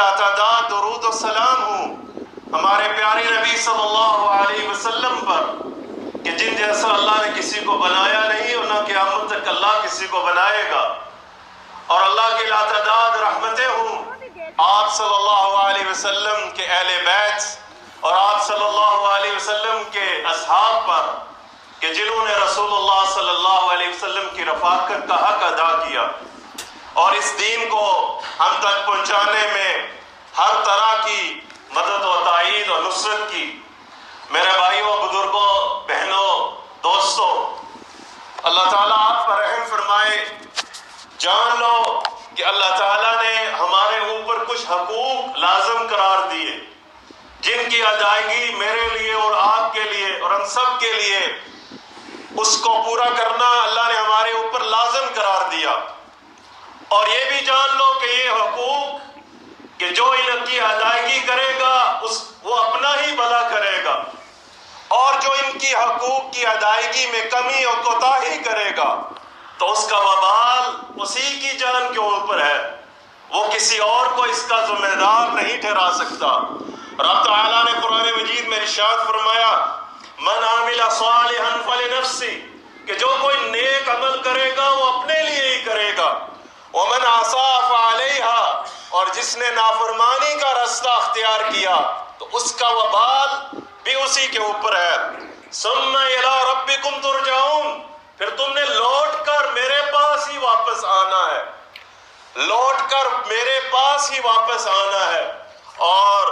لاتعداد درود و سلام ہوں ہمارے پیارے نبی صلی اللہ علیہ وسلم پر کہ جن جیسا اللہ نے کسی کو بنایا نہیں اور نہ قیامت تک اللہ کسی کو بنائے گا، اور اللہ کی لاتعداد رحمتیں ہوں آپ صلی اللہ علیہ وسلم کے اہل بیت اور آپ صلی اللہ علیہ وسلم کے اصحاب پر کہ جنہوں نے رسول اللہ صلی اللہ علیہ وسلم کی رفاقت کا حق ادا کیا اور اس دین کو ہم تک پہنچانے میں ہر طرح کی مدد و تائید اور نصرت کی۔ میرے بھائیوں، بزرگوں، بہنوں، دوستوں، اللہ تعالیٰ آپ پر رحم فرمائے۔ جان لو کہ اللہ تعالیٰ نے ہمارے اوپر کچھ حقوق لازم قرار دیے جن کی ادائیگی میرے لیے اور آپ کے لیے اور ہم سب کے لیے اس کو پورا کرنا اللہ نے ہمارے اوپر لازم قرار دیا۔ اور یہ بھی جان لو کہ یہ حقوق کہ جو ان کی ادائیگی کرے گا وہ اپنا ہی بھلا کرے گا، اور جو ان کی حقوق کی ادائیگی میں کمی اور کوتاہی کرے گا تو اس کا وبال اسی کی جان کے اوپر ہے، وہ کسی اور کو اس کا ذمہ دار نہیں ٹھہرا سکتا۔ رب تعالیٰ نے قرآن مجید میں ارشاد فرمایا، من عامل صالحا فلنفسہ، کہ جو کوئی نیک عمل کرے گا وہ اپنے لیے ہی کرے گا، ومن عصا فعلیہا، اور جس نے نافرمانی کا راستہ اختیار کیا تو اس کا وبال بھی اسی کے اوپر ہے۔ ثم الی ربکم ترجعون، پھر تم نے لوٹ کر میرے پاس ہی واپس آنا ہے، لوٹ کر میرے پاس ہی واپس آنا ہے۔ اور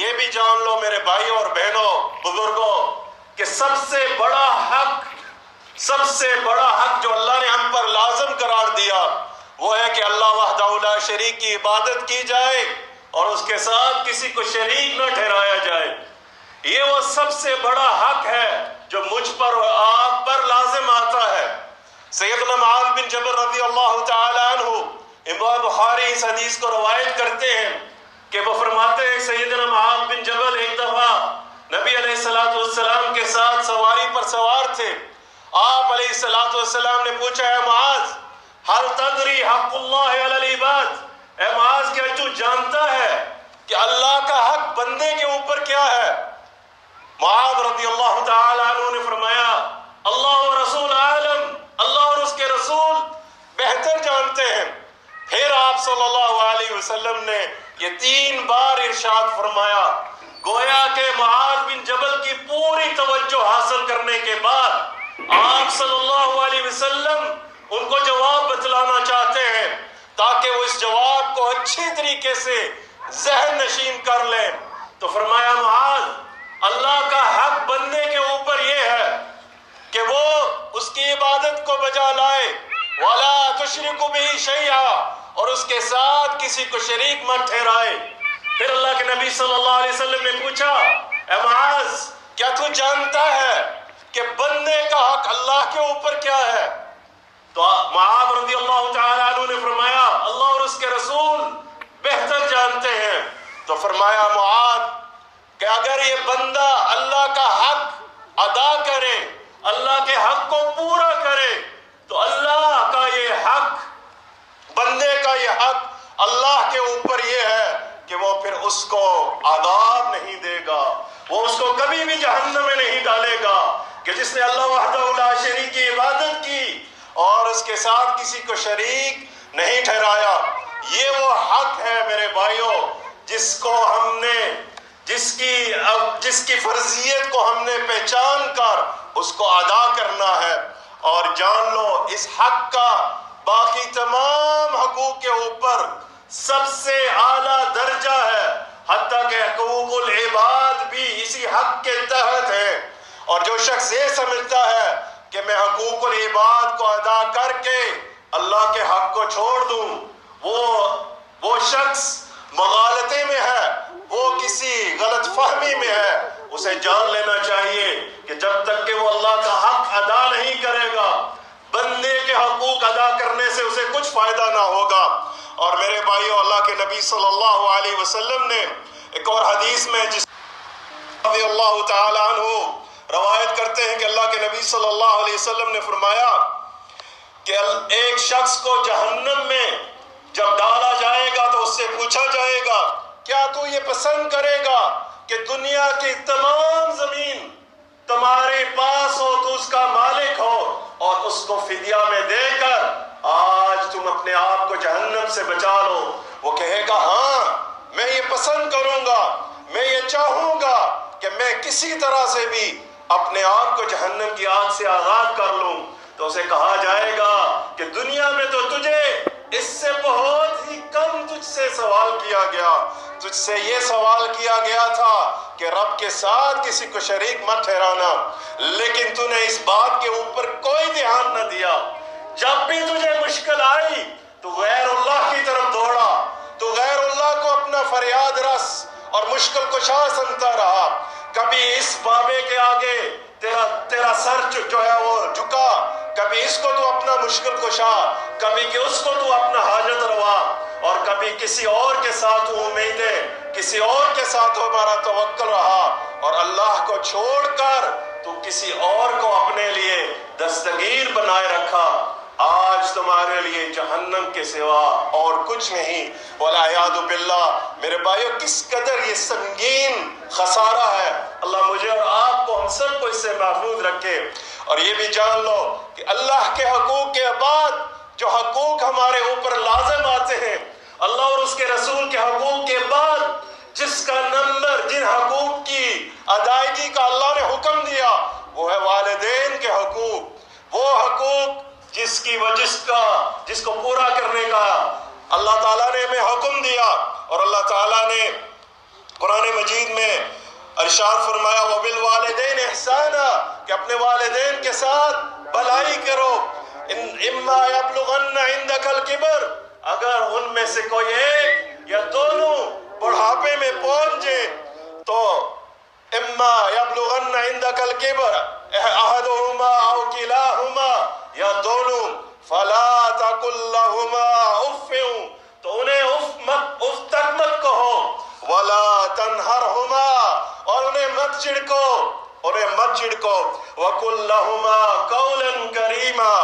یہ بھی جان لو میرے بھائیوں اور بہنوں، بزرگوں، کہ سب سے بڑا حق جو اللہ نے ہم پر لازم قرار دیا وہ ہے کہ اللہ وحدہ لا شریک کی عبادت کی جائے اور اس کے ساتھ کسی کو شریک نہ ٹھہرایا جائے۔ یہ وہ سب سے بڑا حق ہے جو مجھ پر اور آپ پر لازم آتا ہے۔ سیدنا معاذ بن جبل رضی اللہ تعالی عنہ، امام بخاری اس حدیث کو روایت کرتے ہیں کہ وہ فرماتے ہیں سیدنا معاذ بن جبل ایک دفعہ نبی علیہ السلام کے ساتھ سواری پر سوار تھے۔ آپ علیہ السلام نے پوچھا، اے معاذ ہل تدری حق اللہ علی العباد، اے معاذ کیا تو جانتا ہے کہ اللہ کا حق بندے کے اوپر کیا ہے؟ معاذ رضی اللہ تعالی عنہ نے فرمایا، اللہ و رسول عالم، اللہ اور اس کے رسول بہتر جانتے ہیں۔ پھر آپ صلی اللہ علیہ وسلم نے یہ 3 بار ارشاد فرمایا، گویا کہ معاذ بن جبل کی پوری توجہ حاصل کرنے کے بعد آپ صلی اللہ علیہ وسلم ان کو جواب بتلانا چاہتے ہیں تاکہ وہ اس جواب کو اچھی طریقے سے ذہن نشین کر لیں۔ تو فرمایا، معاذ، اللہ کا حق بندے کے اوپر یہ ہے کہ وہ اس کی عبادت کو بجا لائے، وَلَا تُشْرِكُ بِهِ شَيْئًا، اور اس کے ساتھ کسی کو شریک مت ٹھہرائے۔ پھر اللہ کے نبی صلی اللہ علیہ وسلم نے پوچھا، اے معاذ کیا تو جانتا ہے کہ بندے کا حق اللہ کے اوپر کیا ہے؟ تو معاذ رضی اللہ تعالیٰ عنہ نے فرمایا، اللہ اور اس کے رسول بہتر جانتے ہیں۔ تو فرمایا معاذ کہ اگر یہ بندہ اللہ کا حق ادا کرے، اللہ کے حق کو پورا کرے، تو اللہ کا یہ حق، بندے کا یہ حق اللہ کے اوپر یہ ہے کہ وہ پھر اس کو عذاب نہیں دے گا، وہ اس کو کبھی بھی جہنم میں نہیں ڈالے گا، کہ جس نے اللہ وحدہ لا شریک کی عبادت کی اور اس کے ساتھ کسی کو شریک نہیں ٹھہرایا۔ یہ وہ حق ہے میرے بھائیوں جس کو ہم نے جس کی فرضیت کو ہم نے پہچان کر اس کو ادا کرنا ہے۔ اور جان لو اس حق کا باقی تمام حقوق کے اوپر سب سے اعلیٰ درجہ ہے، حتیٰ کہ حقوق العباد بھی اسی حق کے تحت ہے۔ اور جو شخص یہ سمجھتا ہے کہ میں حقوق العباد کو ادا کر کے اللہ کے حق کو چھوڑ دوں، وہ شخص مغالطے میں ہے، وہ کسی غلط فہمی میں ہے۔ اسے جان لینا چاہیے کہ جب تک کہ وہ اللہ کا حق ادا نہیں کرے گا، بندے کے حقوق ادا کرنے سے اسے کچھ فائدہ نہ ہوگا۔ اور میرے بھائیوں، اللہ کے نبی صلی اللہ علیہ وسلم نے ایک اور حدیث میں جس رضی اللہ تعالی عنہ روایت کرتے ہیں کہ اللہ کے نبی صلی اللہ علیہ وسلم نے فرمایا کہ ایک شخص کو جہنم میں جب ڈالا جائے گا تو اس سے پوچھا جائے گا کیا تو یہ پسند کرے گا کہ دنیا کی تمام زمین تمہارے پاس ہو، تو اس کا مالک ہو، اور اس کو فدیہ میں دے کر آج تم اپنے آپ کو جہنم سے بچا لو؟ وہ کہے گا ہاں میں یہ پسند کروں گا، میں یہ چاہوں گا کہ میں کسی طرح سے بھی اپنے آپ کو جہنم کی آگ سے آزاد کر لوں۔ تو اسے کہا جائے گا کہ دنیا میں تو تجھے اس سے بہت ہی کم تجھ سے سوال کیا گیا، تجھ سے یہ سوال کیا گیا تھا کہ رب کے ساتھ کسی کو شریک مت ٹھہرانا، لیکن تو نے اس بات کے اوپر کوئی دھیان نہ دیا۔ جب بھی تجھے مشکل آئی تو غیر اللہ کی طرف دوڑا، تو غیر اللہ کو اپنا فریاد رس اور مشکل کشا سمجھتا رہا۔ کبھی اس بابے کے آگے تیرا سر جو ہے وہ جھکا، کبھی اس کو تو اپنا مشکل کشا، کبھی کہ اس کو تو اپنا حاجت روا، اور کبھی کسی اور کے ساتھ امیدیں، کسی اور کے ساتھ ہمارا توکل رہا، اور اللہ کو چھوڑ کر تو کسی اور کو اپنے لیے دستگیر بنائے رکھا۔ آج تمہارے لیے جہنم کے سوا اور کچھ نہیں۔ والعیاذ باللہ میرے بھائیو، کس قدر یہ سنگین خسارہ ہے۔ اللہ مجھے اور آپ کو، ہم سب کو اس سے محفوظ رکھے۔ اور یہ بھی جان لو کہ اللہ کے حقوق کے بعد جو حقوق ہمارے اوپر لازم آتے ہیں، اللہ اور اس کے رسول کے حقوق کے بعد جس کا نمبر، جن حقوق کی ادائیگی کا اللہ نے حکم دیا، وہ ہے والدین کے حقوق۔ وہ حقوق جس کو پورا کرنے کا اللہ تعالیٰ نے ہمیں حکم دیا، اور اللہ تعالیٰ نے قرآن مجید میں ارشاد فرمایا وَبِالْوَالِدَيْنِ احسانا، کہ اپنے والدین کے ساتھ بھلائی کرو۔ اما یبلغن عندک الکبر، اگر ان میں سے کوئی ایک یا دونوں بڑھاپے میں پہنچے، تو اما یبلغن عندک الکبر احدہما او کلاہما، یا دونوں، فلا تقل لہما اف، تو انہیں اف تک مت کہو، ولا تنہرہما، اور انہیں مت جھڑکو، وقل لہما قولا کریما،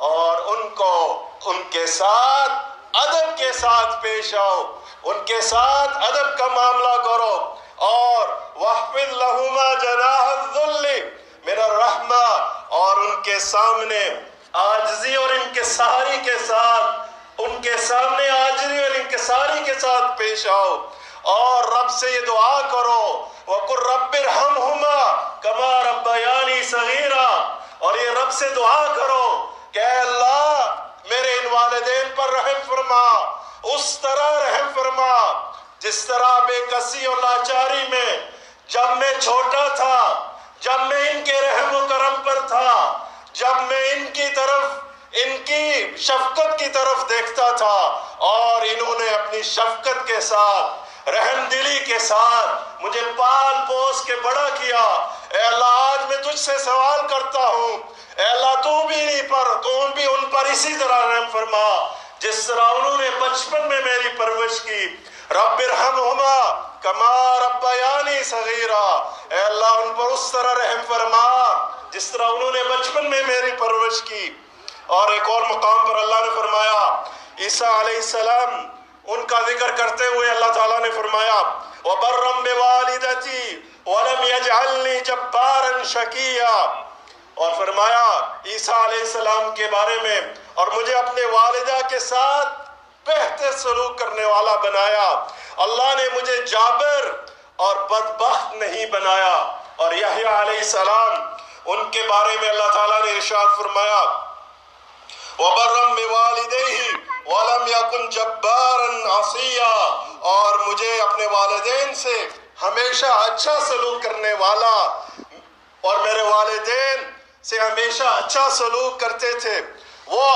اور ان کے ساتھ ادب کے ساتھ پیش آؤ، ان کے ساتھ ادب کا معاملہ کرو، اور واخفض لہما جناح الذل من الرحمہ، اور ان کے سامنے عاجزی اور انکساری کے ساتھ، ان کے سامنے عاجزی اور انکساری کے ساتھ پیش آؤ، اور رب سے یہ دعا کرو وَقُلْ رَبِّ ارْحَمْهُمَا كَمَا رَبَّيَانِي صَغِيرًا، اور یہ رب سے دعا کرو کہ اے اللہ میرے ان والدین پر رحم فرما، اس طرح رحم فرما جس طرح بے کسی اور لاچاری میں جب میں چھوٹا تھا، جب میں ان کے رحم و کرم پر تھا، جب میں ان کی شفقت کی طرف دیکھتا تھا، اور انہوں نے اپنی شفقت کے ساتھ، رحم دلی کے ساتھ مجھے پال پوس کے بڑا کیا۔ اے اللہ آج میں تجھ سے سوال کرتا ہوں، اے اللہ تو بھی ان پر اسی طرح رحم فرما جس طرح انہوں نے بچپن میں میری پرورش کی۔ رب ارحمہما کما ربیانی صغیرا، اے اللہ ان پر اس طرح رحم فرما جس طرح انہوں نے بچپن میں میری پرورش کی۔ اور ایک اور مقام پر اللہ نے فرمایا، عیسیٰ علیہ السلام ان کا ذکر کرتے ہوئے اللہ تعالیٰ نے فرمایا وَبَرًّا بِوَالِدَتِي وَلَمْ يَجْعَلْنِي جَبَّارًا شَقِيًّا، اور فرمایا عیسیٰ علیہ السلام کے بارے میں، اور مجھے اپنے والدہ کے ساتھ بہتر سلوک کرنے والا بنایا، اللہ نے مجھے جابر اور بدبخت نہیں بنایا۔ اور یحییٰ علیہ السلام ان کے بارے میں اللہ تعالیٰ نے ارشاد فرمایا وَبَرًّا بِوَالِدَيْهِ وَلَمْ يَكُنْ جَبَّارًا عَصِيًّا، اور مجھے اپنے والدین سے ہمیشہ اچھا سلوک کرنے والا، اور میرے والدین سے ہمیشہ اچھا سلوک کرتے تھے۔ وہ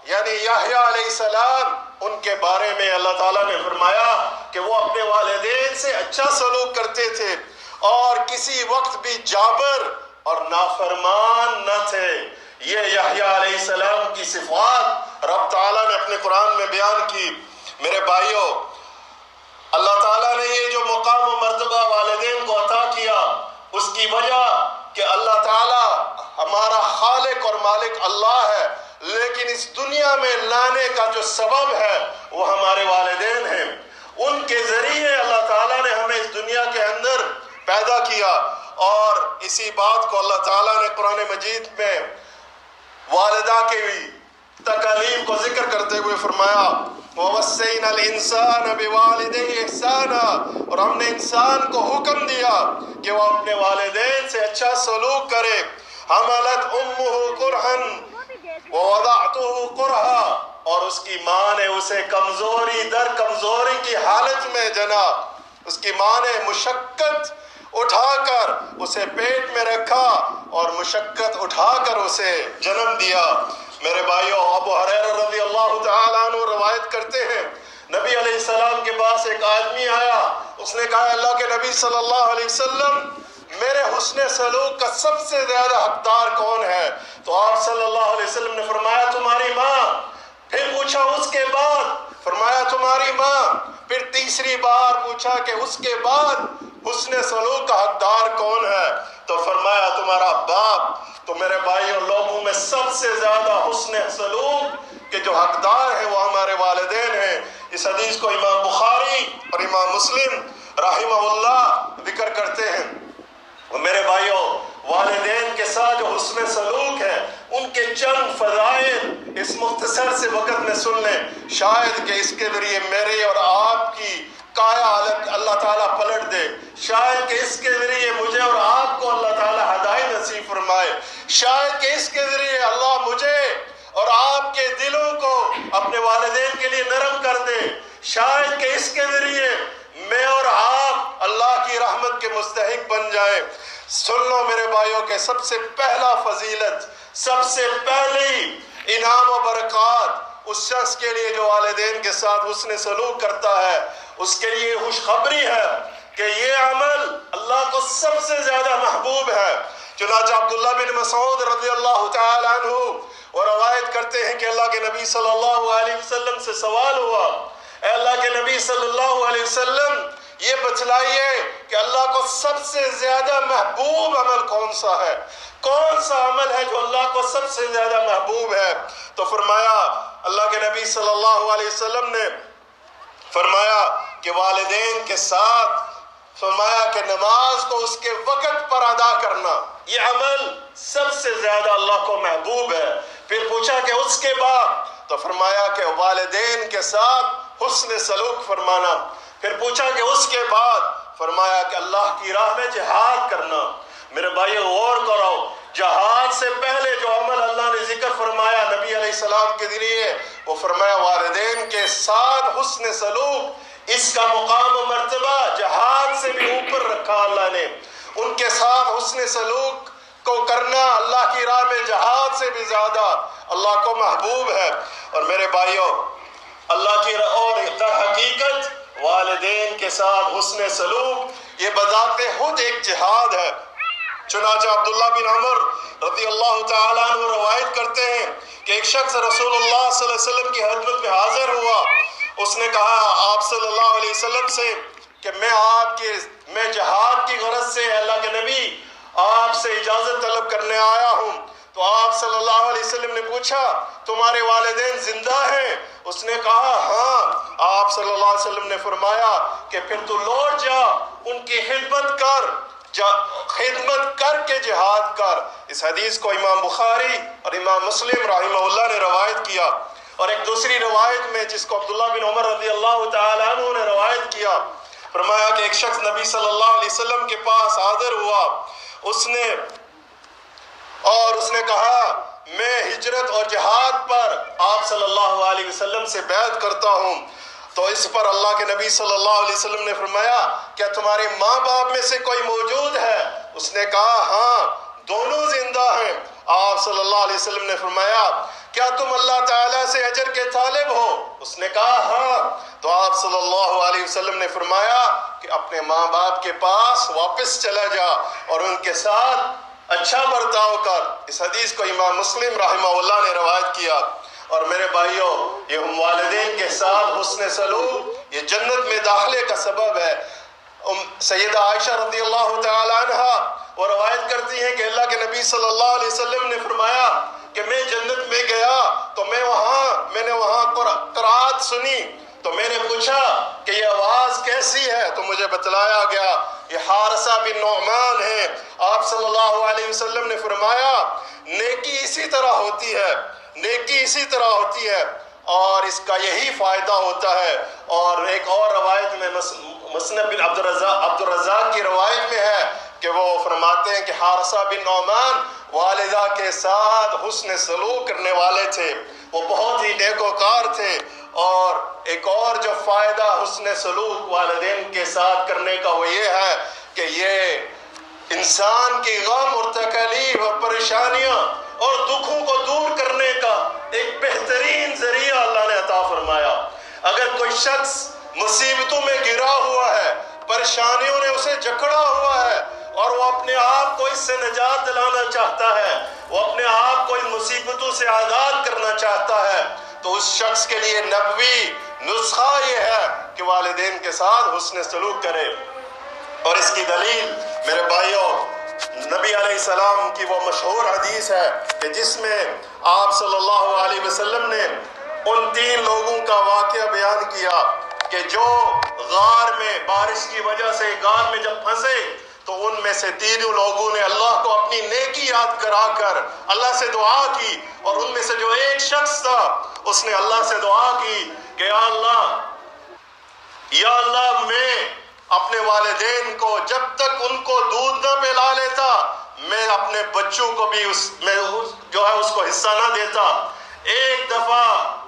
یعنی یحییٰ علیہ السلام، ان کے بارے میں اللہ تعالیٰ نے فرمایا کہ وہ اپنے والدین سے اچھا سلوک کرتے تھے، اور کسی وقت بھی جابر اور نافرمان نہ تھے۔ یہ یحییٰ علیہ السلام کی صفات رب تعالیٰ نے اپنے قرآن میں بیان کی۔ میرے بھائیوں، اللہ تعالیٰ نے یہ جو مقام و مرتبہ والدین کو عطا کیا، اس کی وجہ کہ اللہ تعالیٰ ہمارا خالق اور مالک اللہ ہے، لیکن اس دنیا میں لانے کا جو سبب ہے وہ ہمارے والدین ہیں۔ ان کے ذریعے اللہ تعالیٰ نے ہمیں اس دنیا کے اندر پیدا کیا، اور اسی بات کو اللہ تعالیٰ نے قرآن مجید میں والدہ کے بھی تکالیف کو ذکر کرتے ہوئے فرمایا وَوَصَّيْنَا الْإِنسَانَ بِوَالِدَيْهِ إِحْسَانًا، اور ہم نے انسان کو حکم دیا کہ وہ اپنے والدین سے اچھا سلوک کرے۔ حملت امہ کرہن ووضعتہ کرہا، اور اس کی ماں نے اسے کمزوری در کمزوری کی حالت میں جنا، اس کی ماں نے مشقت اٹھا کر اسے پیٹ میں رکھا اور مشقت اٹھا کر اسے جنم دیا۔ میرے بھائیوں، ابو ہریرہ رضی اللہ تعالیٰ عنہ روایت کرتے ہیں، نبی علیہ السلام کے پاس ایک آدمی آیا، اس نے کہا اللہ کے نبی صلی اللہ علیہ وسلم، میرے حسن سلوک کا سب سے زیادہ حقدار کون ہے؟ تو آپ صلی اللہ علیہ وسلم نے فرمایا تمہاری ماں۔ پھر پوچھا اس کے بعد؟ فرمایا تمہاری ماں۔ پھر تیسری بار پوچھا کہ اس کے بعد حسن سلوک کا حقدار کون ہے؟ تو فرمایا تمہارا باپ۔ تو میرے بھائیوں، لوگوں میں سب سے زیادہ حسن سلوک کے جو حقدار ہیں وہ ہمارے والدین ہیں۔ اس حدیث کو امام بخاری اور امام مسلم رحمہ اللہ ذکر کرتے ہیں۔ اور میرے بھائیوں، والدین کے ساتھ جو حسن سلوک ہے ان کے چند فضائل اس مختصر سے وقت میں سن لیں، شاید کہ اس کے ذریعے میرے اور آپ کی کایا اللہ تعالیٰ پلٹ دے، شاید کہ اس کے ذریعے مجھے اور آپ کو اللہ تعالیٰ ہدایت نصیب فرمائے، شاید کہ اس کے ذریعے اللہ مجھے اور آپ کے دلوں کو اپنے والدین کے لیے نرم کر دے، شاید کہ اس کے ذریعے میں اور آپ اللہ کی رحمت کے مستحق بن جائیں۔ سن لو میرے بھائیوں کہ سب سے پہلا فضیلت، سب سے پہلی انعام و برکات اس شخص کے لیے جو والدین کے ساتھ حسن سلوک کرتا ہے، اس کے لیے خوشخبری ہے کہ یہ عمل اللہ کو سب سے زیادہ محبوب ہے۔ چنانچہ عبداللہ بن مسعود رضی اللہ تعالیٰ عنہ وہ روایت کرتے ہیں کہ اللہ کے نبی صلی اللہ علیہ وسلم سے سوال ہوا، اے اللہ کے نبی صلی اللہ علیہ وسلم، یہ بتلائیے کہ اللہ کو سب سے زیادہ محبوب عمل کون سا ہے؟ کون سا عمل ہے جو اللہ کو سب سے زیادہ محبوب ہے؟ تو فرمایا اللہ کے نبی صلی اللہ علیہ وسلم نے فرمایا کہ والدین کے ساتھ، فرمایا کہ نماز کو اس کے وقت پر ادا کرنا، یہ عمل سب سے زیادہ اللہ کو محبوب ہے۔ پھر پوچھا کہ اس کے بعد؟ تو فرمایا کہ والدین کے ساتھ حسن سلوک فرمانا۔ پھر پوچھا کہ اس کے بعد؟ فرمایا کہ اللہ کی راہ میں جہاد کرنا۔ میرے بھائیو غور کرو، جہاد سے پہلے جو عمل اللہ نے ذکر فرمایا نبی علیہ السلام کے ذریعے، وہ فرمایا والدین کے ساتھ حسن سلوک، اس کا مقام و مرتبہ جہاد سے بھی اوپر رکھا اللہ نے۔ ان کے ساتھ حسن سلوک کو کرنا اللہ کی راہ میں جہاد سے بھی زیادہ اللہ کو محبوب ہے۔ اور میرے بھائیو، اللہ کی اور در حقیقت والدین کے ساتھ حسن سلوک یہ بذات خود ایک جہاد ہے۔ چنانچہ عبداللہ بن عمر رضی اللہ تعالیٰ عنہ روایت کرتے ہیں کہ ایک شخص رسول اللہ صلی اللہ علیہ وسلم کی خدمت میں حاضر ہوا، اس نے کہا آپ صلی اللہ علیہ وسلم سے کہ میں جہاد کی غرض سے اللہ کے نبی آپ سے اجازت طلب کرنے آیا ہوں۔ تو آپ صلی اللہ علیہ وسلم نے پوچھا تمہارے والدین زندہ ہیں؟ اس نے کہا ہاں۔ آپ صلی اللہ علیہ وسلم نے فرمایا کہ پھر تو لوٹ جا، ان کی خدمت کر کے جہاد کر۔ اس حدیث کو امام بخاری اور امام مسلم رحمہ اللہ نے روایت کیا۔ اور ایک دوسری روایت میں جس کو عبداللہ بن عمر رضی اللہ تعالیٰ عنہ نے روایت کیا، فرمایا کہ ایک شخص نبی صلی اللہ علیہ وسلم کے پاس حاضر ہوا، اس نے کہا میں ہجرت اور جہاد پر آپ صلی اللہ علیہ وسلم سے بیعت کرتا ہوں۔ تو اس پر اللہ کے نبی صلی اللہ علیہ وسلم نے فرمایا کیا تمہارے ماں باپ میں سے کوئی موجود ہے؟ اس نے کہا ہاں، دونوں زندہ ہیں۔ آپ صلی اللہ علیہ وسلم نے فرمایا کیا تم اللہ تعالیٰ سے اجر کے طالب ہو؟ اس نے کہا ہاں۔ تو آپ صلی اللہ علیہ وسلم نے فرمایا کہ اپنے ماں باپ کے پاس واپس چلا جا اور ان کے ساتھ اچھا برتاؤ کر۔ اس حدیث کو امام مسلم رحمہ اللہ نے روایت کیا۔ اور میرے بھائیوں، یہ ہم والدین کے ساتھ حسن سلوک یہ جنت میں داخلے کا سبب ہے۔ سیدہ عائشہ رضی اللہ تعالی عنہ وہ روایت کرتی ہیں کہ اللہ کے نبی صلی اللہ علیہ وسلم نے فرمایا کہ میں جنت میں گیا تو میں نے وہاں قرآت سنی، تو میں نے پوچھا کہ یہ آواز کیسی ہے، تو مجھے بتلایا گیا یہ حارثہ بن نعمان ہے۔ آپ صلی اللہ علیہ وسلم نے فرمایا نیکی اسی طرح ہوتی ہے، نیکی اسی طرح ہوتی ہے اور اس کا یہی فائدہ ہوتا ہے۔ اور ایک اور روایت میں مسند بن عبد الرزاق کی روایت میں ہے کہ وہ فرماتے ہیں کہ حارثہ بن نعمان والدہ کے ساتھ حسن سلوک کرنے والے تھے، وہ بہت ہی نیکوکار تھے۔ اور ایک اور جو فائدہ حسن سلوک والدین کے ساتھ کرنے کا وہ یہ ہے کہ یہ انسان کی غم اور تکلیف اور پریشانیاں اور دکھوں کو دور کرنے کا ایک بہترین ذریعہ اللہ نے عطا فرمایا۔ اگر کوئی شخص مصیبتوں میں گرا ہوا ہے، پریشانیوں نے اسے جکڑا ہوا ہے اور وہ اپنے آپ کو اس سے نجات دلانا چاہتا ہے، وہ اپنے آپ کو ان مصیبتوں سے آزاد کرنا چاہتا ہے، تو اس شخص کے لیے نبوی نسخہ یہ ہے کہ والدین کے ساتھ حسن سلوک کرے۔ اور اس کی دلیل میرے بھائیوں نبی علیہ السلام کی وہ مشہور حدیث ہے کہ جس میں آپ صلی اللہ علیہ وسلم نے ان 3 لوگوں کا واقعہ بیان کیا کہ جو غار میں بارش کی وجہ سے غار میں جب پھنسے تو ان میں سے 3 لوگوں نے اللہ کو اپنی نیکی یاد کرا کر اللہ سے دعا کی، اور ان میں سے جو ایک شخص تھا اس نے اللہ سے دعا کی کہ یا اللہ میں اپنے والدین کو جب تک ان کو دودھ نہ پلا لیتا میں اپنے بچوں کو بھی اس کو حصہ نہ دیتا۔ ایک دفعہ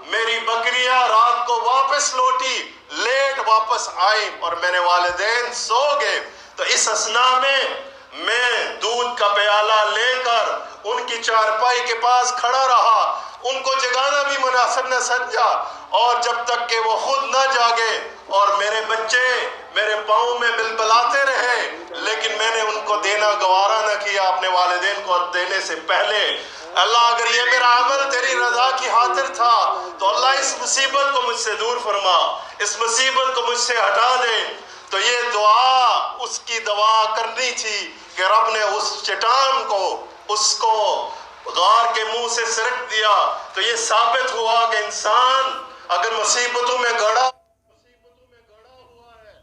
میری بکریاں رات کو واپس لوٹی، لیٹ واپس آئی اور میرے والدین سو گئے، تو اس اثناء میں دودھ کا پیالہ لے کر ان کی چارپائی کے پاس کھڑا رہا، ان کو جگانا بھی مناسب نہ سمجھا، اور جب تک کہ وہ خود نہ جاگے اور میرے بچے میرے پاؤں میں بلبلاتے رہے، لیکن میں نے ان کو دینا گوارا نہ کیا اپنے والدین کو دینے سے پہلے۔ اللہ اگر یہ میرا عمل تیری رضا کی خاطر تھا تو اللہ اس مصیبت کو مجھ سے دور فرما، اس مصیبت کو مجھ سے ہٹا دے۔ تو یہ دعا اس کی دعا کرنی تھی کہ رب نے اس چٹان کو اس کو غار کے منہ سے سرک دیا۔ تو یہ ثابت ہوا کہ انسان اگر مصیبتوں میں گڑا ہوا ہے،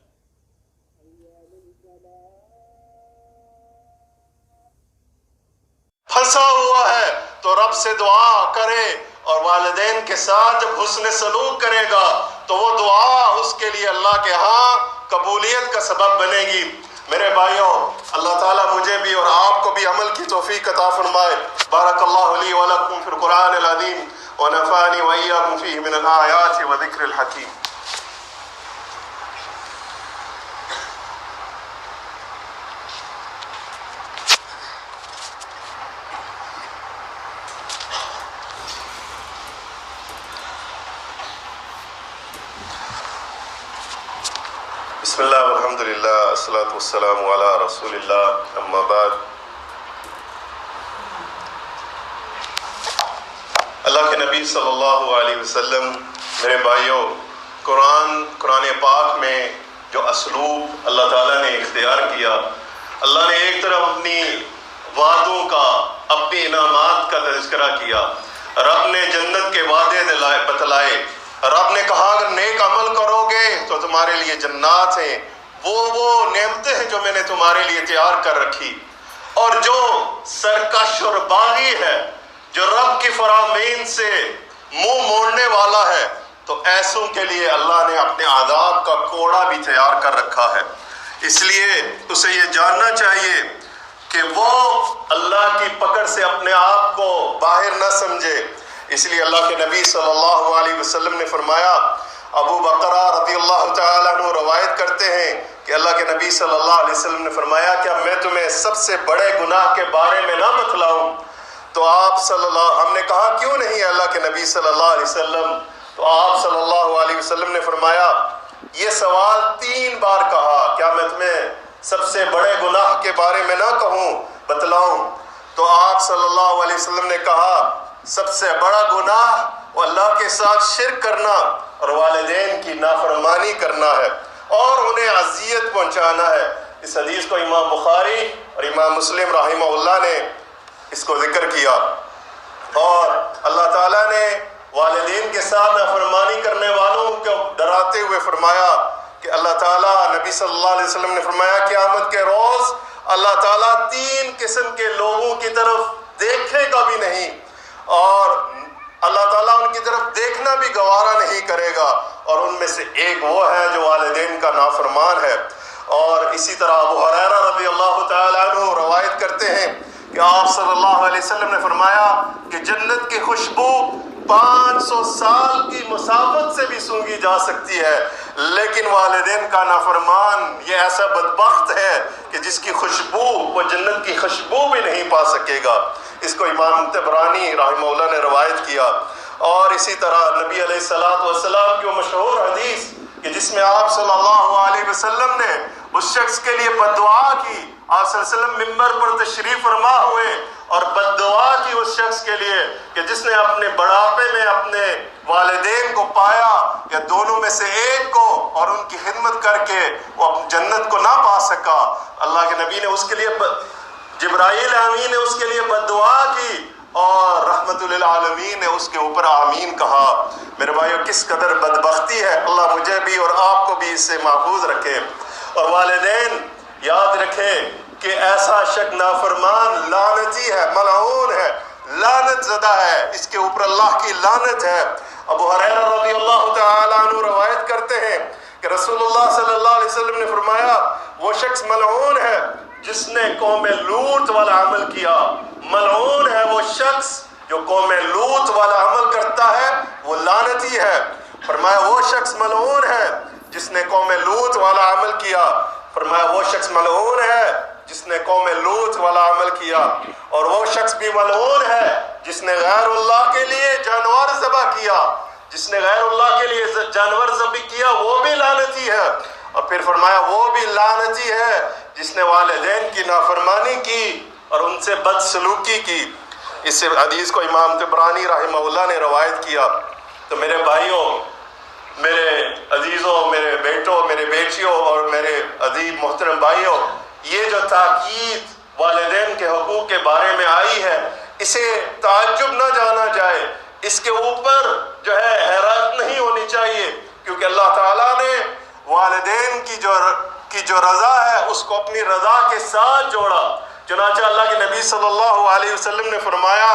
پھنسا ہوا ہے، تو رب سے دعا کرے اور والدین کے ساتھ جب حسن سلوک کرے گا تو وہ دعا اس کے لیے اللہ کے ہاں قبولیت کا سبب بنے گی۔ میرے بھائیوں اللہ تعالیٰ مجھے بھی اور آپ کو بھی عمل کی توفیق عطا فرمائے۔ بارک اللہ لی ولکم فی القرآن العظیم ونفعنی وإیاکم فیہ من الآیات وذکر الحکیم۔ بسم اللہ والحمدللہ والصلاة والسلام علی رسول اللہ، اما بعد۔ اللہ کے نبی صلی اللہ علیہ وسلم، میرے بھائیوں، قرآن پاک میں جو اسلوب اللہ تعالیٰ نے اختیار کیا، اللہ نے ایک طرف اپنی وعدوں کا، اپنی انعامات کا تذکرہ کیا، رب نے جنت کے وعدے بتلائے، رب نے کہا اگر نیک عمل کرو گے تو تمہارے لیے جنات ہیں، وہ نعمتیں ہیں جو میں نے تمہارے لیے تیار کر رکھی۔ اور جو سرکش اور باغی ہے، جو رب کی فرامین سے منہ موڑنے والا ہے، تو ایسوں کے لیے اللہ نے اپنے عذاب کا کوڑا بھی تیار کر رکھا ہے۔ اس لیے اسے یہ جاننا چاہیے کہ وہ اللہ کی پکڑ سے اپنے آپ کو باہر نہ سمجھے۔ اس لیے اللہ کے نبی صلی اللہ علیہ وسلم نے فرمایا، ابو بکرہ رضی اللہ تعالیٰ عنہ روایت کرتے ہیں کہ اللہ کے نبی صلی اللہ علیہ وسلم نے فرمایا کیا میں تمہیں سب سے بڑے گناہ کے بارے میں نہ بتلاؤں؟ تو ہم نے کہا کیوں نہیں اللہ کے نبی صلی اللہ علیہ وسلم؟ تو آپ صلی اللہ علیہ وسلم نے فرمایا یہ سوال 3 بار کہا، کیا میں تمہیں سب سے بڑے گناہ کے بارے میں نہ بتلاؤں؟ تو آپ صلی اللہ علیہ وسلم نے کہا سب سے بڑا گناہ وہ اللہ کے ساتھ شرک کرنا اور والدین کی نافرمانی کرنا ہے اور انہیں اذیت پہنچانا ہے۔ اس حدیث کو امام بخاری اور امام مسلم رحمہ اللہ نے اس کو ذکر کیا، اور اللہ تعالیٰ نے والدین کے ساتھ نافرمانی کرنے والوں کو ڈراتے ہوئے فرمایا کہ اللہ تعالیٰ، نبی صلی اللہ علیہ وسلم نے فرمایا قیامت کے روز اللہ تعالیٰ 3 قسم کے لوگوں کی طرف دیکھے گا بھی نہیں، اور اللہ تعالیٰ ان کی طرف دیکھنا بھی گوارا نہیں کرے گا، اور ان میں سے ایک وہ ہے جو والدین کا نافرمان ہے۔ اور اسی طرح ابو ہریرہ رضی اللہ تعالیٰ عنہ روایت کرتے ہیں کہ آپ صلی اللہ علیہ وسلم نے فرمایا کہ جنت کی خوشبو 500 سال کی مسافت سے بھی سونگھی جا سکتی ہے، لیکن والدین کا نافرمان یہ ایسا بدبخت ہے کہ جس کی خوشبو وہ جنت کی خوشبو بھی نہیں پا سکے گا۔ اس کو امام طبرانی رحمہ اللہ نے روایت کیا۔ اور اسی طرح نبی علیہ السلام کی وہ مشہور حدیث کہ جس میں آپ صلی اللہ علیہ وسلم نے اس شخص کے لیے بد دعا کی، آپ صلی اللہ علیہ وسلم ممبر پر تشریف فرما ہوئے اور بد دعا کی اس شخص کے لیے کہ جس نے اپنے بڑھاپے میں اپنے والدین کو پایا یا دونوں میں سے ایک کو، اور ان کی خدمت کر کے وہ جنت کو نہ پا سکا۔ اللہ کے نبی نے اس کے لیے، جبرائیل امین نے اس کے لیے بد دعا کی، اور رحمت للعالمین نے اس کے اوپر آمین کہا۔ میرے بھائیو، کس قدر بدبختی ہے، اللہ مجھے بھی اور آپ کو بھی اس سے محفوظ رکھے۔ اور والدین یاد رکھیں کہ ایسا شخص نافرمان لعنتی ہے، ملعون ہے، لعنت زدہ ہے، اس کے اوپر اللہ کی لعنت ہے۔ ابو ہریرہ رضی اللہ تعالیٰ عنہ روایت کرتے ہیں کہ رسول اللہ صلی اللہ علیہ وسلم نے فرمایا وہ شخص ملعون ہے جس نے قوم لوط والا عمل کیا، ملعون ہے وہ شخص جو قوم لوط والا عمل کرتا ہے، وہ لعنتی ہے۔ فرمایا وہ شخص ملعون ہے جس نے قوم لوط والا عمل کیا، فرمایا وہ شخص ملعون ہے جس نے قوم لوط والا عمل کیا، اور وہ شخص بھی ملعون ہے جس نے غیر اللہ کے لیے جانور ذبح کیا، جس نے غیر اللہ کے لیے جانور ذبح کیا وہ بھی لعنتی ہے۔ اور پھر فرمایا وہ بھی لعنتی ہے جس نے والدین کی نافرمانی کی اور ان سے بدسلوکی کی۔ اس حدیث کو امام طبرانی رحمہ اللہ نے روایت کیا۔ تو میرے بھائیوں، میرے عزیزوں، میرے بیٹوں، میرے بیٹیوں اور میرے عزیز محترم بھائیوں، یہ جو تاکید والدین کے حقوق کے بارے میں آئی ہے، اسے تعجب نہ جانا جائے، اس کے اوپر جو ہے حیرت نہیں ہونی چاہیے، کیونکہ اللہ تعالیٰ نے والدین کی جو رضا ہے اس کو اپنی رضا کے ساتھ جوڑا۔ چنانچہ اللہ کے نبی صلی اللہ علیہ وسلم نے فرمایا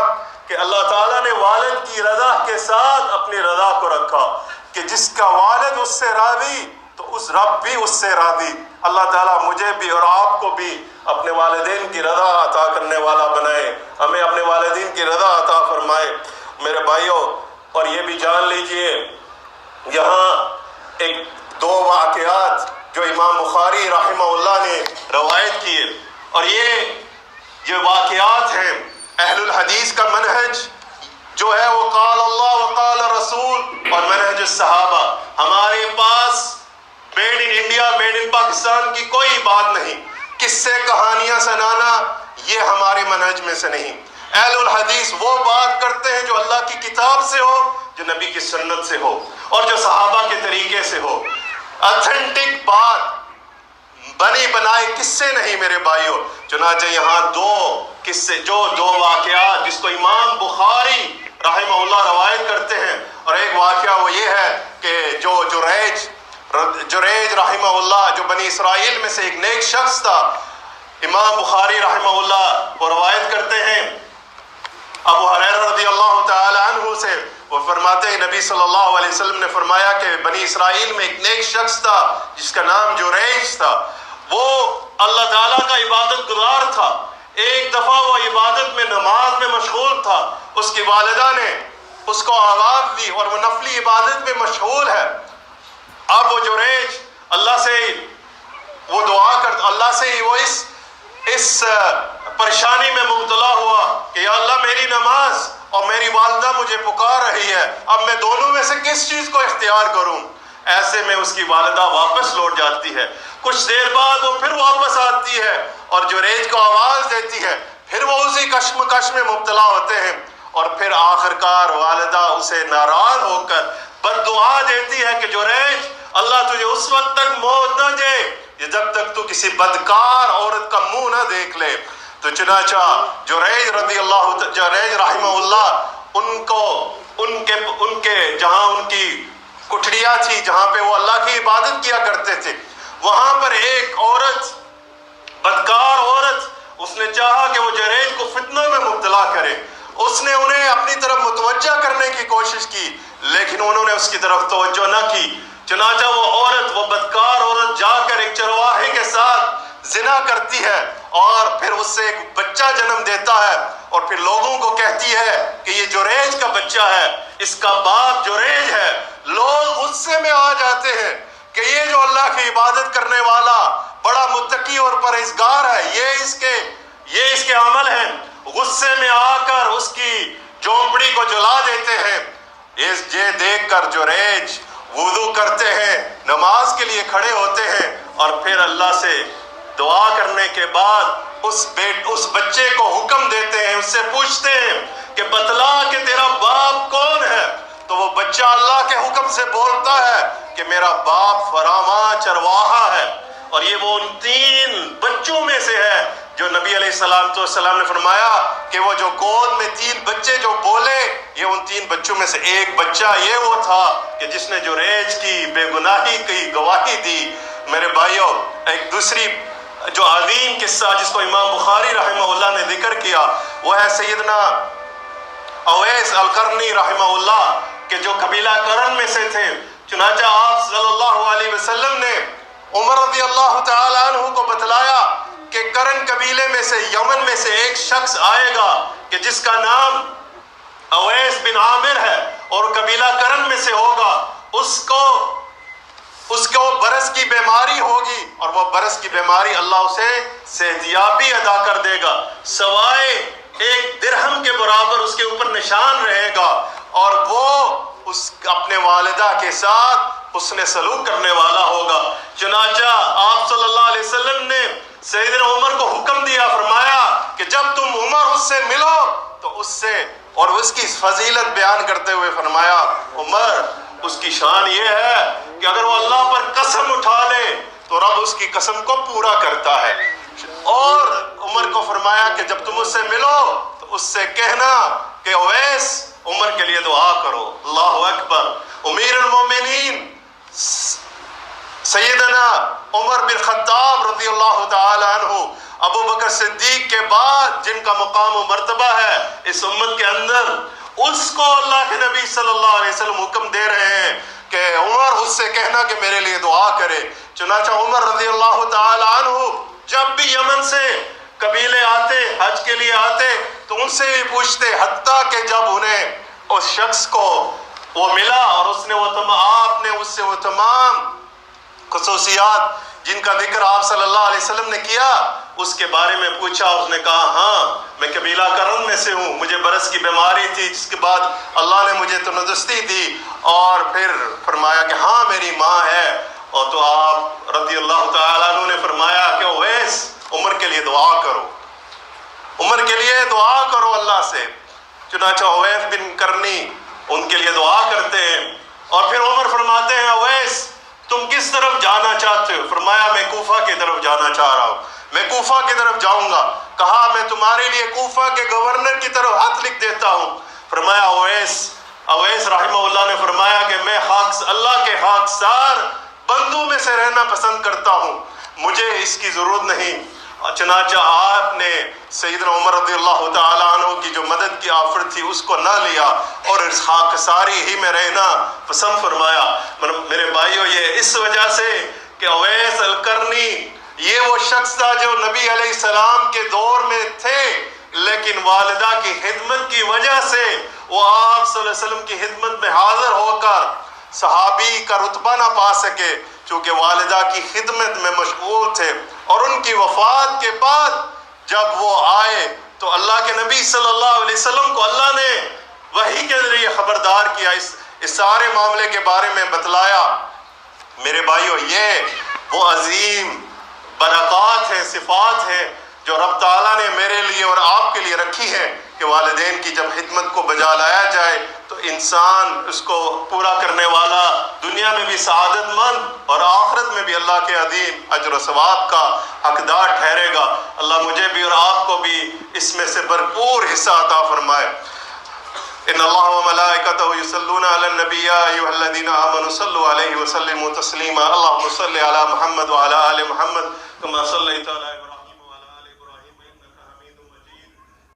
کہ اللہ تعالیٰ نے والد کی رضا کے ساتھ اپنی رضا کو رکھا، کہ جس کا والد اس سے راضی تو اس رب بھی اس سے راضی۔ اللہ تعالیٰ مجھے بھی اور آپ کو بھی اپنے والدین کی رضا عطا کرنے والا بنائے، ہمیں اپنے والدین کی رضا عطا فرمائے۔ میرے بھائیوں، اور یہ بھی جان لیجئے، یہاں ایک 2 واقعات جو امام بخاری رحمہ اللہ نے روایت کیے، اور یہ واقعات ہیں اہل الحدیث کا منہج جو ہے وہ قال اللہ وقال رسول اور منہج الصحابہ۔ ہمارے پاس made in India, made in Pakistan کی کوئی بات نہیں، قصے کہانیاں سنانا یہ ہمارے منہج میں سے نہیں۔ اہل الحدیث وہ بات کرتے ہیں جو اللہ کی کتاب سے ہو، جو نبی کی سنت سے ہو، اور جو صحابہ کے طریقے سے ہو۔ اتھینٹک بات، بنی بنائے قصے نہیں میرے بھائیوں۔ چنانچہ یہاں 2 قصے، جو 2 واقعات جس کو امام بخاری رحمہ اللہ روایت کرتے ہیں، اور ایک واقعہ وہ یہ ہے کہ جو جریج رحمہ اللہ، جو بنی اسرائیل میں سے ایک نیک شخص تھا، امام بخاری رحمہ اللہ وہ روایت کرتے ہیں ابو ہریرہ رضی اللہ تعالی عنہ سے، وہ فرماتے ہیں نبی صلی اللہ علیہ وسلم نے فرمایا کہ بنی اسرائیل میں ایک نیک شخص تھا جس کا نام جریج تھا، وہ اللہ تعالیٰ کا عبادت گزار تھا۔ ایک دفعہ وہ عبادت میں، نماز میں مشغول تھا، اس کی والدہ نے اس کو آواز دی اور وہ نفلی عبادت میں مشغول ہے۔ اب وہ جریج اللہ سے وہ دعا کرتا، اللہ سے وہ اس پریشانی میں مبتلا ہوا کہ یا اللہ میری نماز اور میری والدہ مجھے پکار رہی ہے، اب میں دونوں میں سے کس چیز کو اختیار کروں؟ ایسے میں اس کی والدہ واپس لوٹ جاتی ہے، کچھ دیر بعد وہ پھر واپس آتی ہے اور جریج کو آواز دیتی ہے، پھر وہ اسی کشمکش میں مبتلا ہوتے ہیں، اور پھر آخرکار والدہ اسے ناراض ہو کر بد دعا دیتی ہے کہ جریج اللہ تجھے اس وقت تک موت نہ دے جب تک تو کسی بدکار عورت کا منہ نہ دیکھ لے. تو چنانچہ جریج رضی اللہ جریج رحمہ اللہ ان کے جہاں ان کی کٹھڑیاں تھی جہاں پہ وہ اللہ کی عبادت کیا کرتے تھے، وہاں پر ایک عورت، بدکار عورت، اس نے چاہا کہ وہ جریج کو فتنہ میں مبتلا کرے. اس نے انہیں اپنی طرف متوجہ کرنے کی کوشش کی لیکن انہوں نے اس کی طرف توجہ نہ کی. چنانچہ وہ بدکار عورت جا کر ایک چرواہے کے ساتھ زنا کرتی ہے اور پھر اس سے ایک بچہ جنم دیتا ہے اور پھر لوگوں کو کہتی ہے کہ یہ جریج کا بچہ ہے، اس کا باپ جریج ہے. لوگ غصے میں آ جاتے ہیں کہ یہ جو اللہ کی عبادت کرنے والا بڑا متقی اور پرہیزگار ہے، یہ اس کے عمل ہیں. غصے میں آ کر اس کی جھونپڑی کو جلا دیتے ہیں. یہ دیکھ کر جریج وضو کرتے ہیں، نماز کے لیے کھڑے ہوتے ہیں اور پھر اللہ سے دعا کرنے کے بعد اس بچے کو حکم دیتے ہیں، اس سے پوچھتے ہیں کہ بتلا کہ تیرا باپ کون ہے. تو وہ بچہ اللہ کے حکم سے بولتا ہے کہ میرا باپ فراواں چرواہا ہے. اور یہ وہ ان 3 بچوں میں سے ہے جو نبی علیہ السلام نے فرمایا کہ وہ جو گود میں 3 بچے جو بولے، یہ ان 3 بچوں میں سے ایک بچہ یہ وہ تھا کہ جس نے جریج کی بے گناہی کی گواہی دی. میرے بھائیوں، ایک دوسری جو عظیم قصہ جس کو امام بخاری رحمہ اللہ نے ذکر کیا وہ ہے سیدنا اویس القرنی رحمہ اللہ کہ جو قبیلہ قرن میں سے تھے. چنانچہ آپ صلی اللہ علیہ وسلم نے عمر رضی اللہ تعالی عنہ کو بتلایا کہ قرن قبیلے میں سے یمن میں سے ایک شخص آئے گا کہ جس کا نام اویس بن عامر ہے اور قبیلہ قرن میں سے ہوگا. اس کو برس کی بیماری ہوگی اور وہ برس کی بیماری اللہ اسے صحتیابی عطا کر دے گا، سوائے 1 درہم کے برابر اس کے اوپر نشان رہے گا اور وہ اپنے والدہ کے ساتھ حسن سلوک کرنے والا ہوگا. چنانچہ آپ صلی اللہ علیہ وسلم نے سیدنا عمر کو حکم دیا، فرمایا کہ جب تم عمر اس سے ملو تو اس سے اور اس کی فضیلت بیان کرتے ہوئے فرمایا عمر اس کی شان یہ ہے کہ اگر وہ اللہ پر قسم اٹھا لے تو رب اس کی قسم کو پورا کرتا ہے. اور عمر کو فرمایا کہ جب تم اس سے ملو تو اس سے کہنا کہ اویس عمر کے لیے دعا کرو. اللہ اکبر. امیر المومنین سیدنا عمر بن خطاب رضی اللہ تعالی عنہ، ابو بکر صدیق کے بعد جن کا مقام و مرتبہ ہے اس امت کے اندر، اس کو اللہ کے نبی صلی اللہ علیہ وسلم حکم دے رہے ہیں کہ عمر اس سے کہنا کہ میرے لیے دعا کرے. چنانچہ عمر رضی اللہ تعالی عنہ جب بھی یمن سے قبیلے آتے حج کے لیے آتے تو ان سے بھی پوچھتے، حتیٰ کہ جب انہیں اس شخص کو وہ ملا اور آپ نے اس سے وہ تمام خصوصیات جن کا ذکر آپ صلی اللہ علیہ وسلم نے کیا اس کے بارے میں پوچھا. اس نے کہا ہاں میں قبیلہ قرن میں سے ہوں، مجھے برس کی بیماری تھی جس کے بعد اللہ نے مجھے تندرستی دی. اور پھر فرمایا کہ ہاں میری ماں ہے. اور تو آپ رضی اللہ تعالیٰ عنہ نے فرمایا کہ اویس عمر کے لیے دعا کرو، عمر کے لیے دعا کرو اللہ سے. چنانچہ اویس بن کرنی ان کے لیے دعا کرتے ہیں اور پھر عمر فرماتے ہیں اویس تم کس طرف جانا چاہتے ہو؟ فرمایا میں کوفہ کی طرف جانا چاہ رہا ہوں، میں کوفہ کی طرف جاؤں گا. کہا میں تمہارے لیے کوفہ کے گورنر کی طرف خط لکھ دیتا ہوں. فرمایا اویس رحمہ اللہ نے فرمایا کہ میں اللہ کے خاکسار بندوں میں سے رہنا پسند کرتا ہوں، مجھے اس کی ضرورت نہیں. چنانچہ آپ نے سیدنا عمر رضی اللہ تعالیٰ عنہ کی جو مدد کی آفر تھی اس کو نہ لیا اور اس خاکساری ہی میں رہنا پسند فرمایا. میرے بھائیو، یہ اس وجہ سے کہ اویس القرنی یہ وہ شخص تھا جو نبی علیہ السلام کے دور میں تھے لیکن والدہ کی خدمت کی وجہ سے وہ آپ صلی اللہ علیہ وسلم کی خدمت میں حاضر ہو کر صحابی کا رتبہ نہ پا سکے چونکہ والدہ کی خدمت میں مشغول تھے. اور ان کی وفات کے بعد جب وہ آئے تو اللہ کے نبی صلی اللہ علیہ وسلم کو اللہ نے وحی کے ذریعے خبردار کیا، اس سارے معاملے کے بارے میں بتلایا. میرے بھائیو، یہ وہ عظیم برکات ہیں، صفات ہیں جو رب تعالیٰ نے میرے لیے اور آپ کے لیے رکھی ہیں کہ والدین کی جب خدمت کو بجا لایا جائے تو انسان اس کو پورا کرنے والا دنیا میں بھی سعادت مند اور آخرت میں بھی اللہ کے عظیم اجر و ثواب کا حقدار ٹھہرے گا۔ اللہ مجھے بھی اور آپ کو بھی اس میں سے بھرپور حصہ عطا فرمائے۔ ان اللہ و ملائکتہ یصلون علی النبی یا ایھا الذین آمنوا صلوا علیہ وسلموا تسلیما۔ اللهم صل علی محمد وعلی آل محمد کما صلیت علی ابراہیم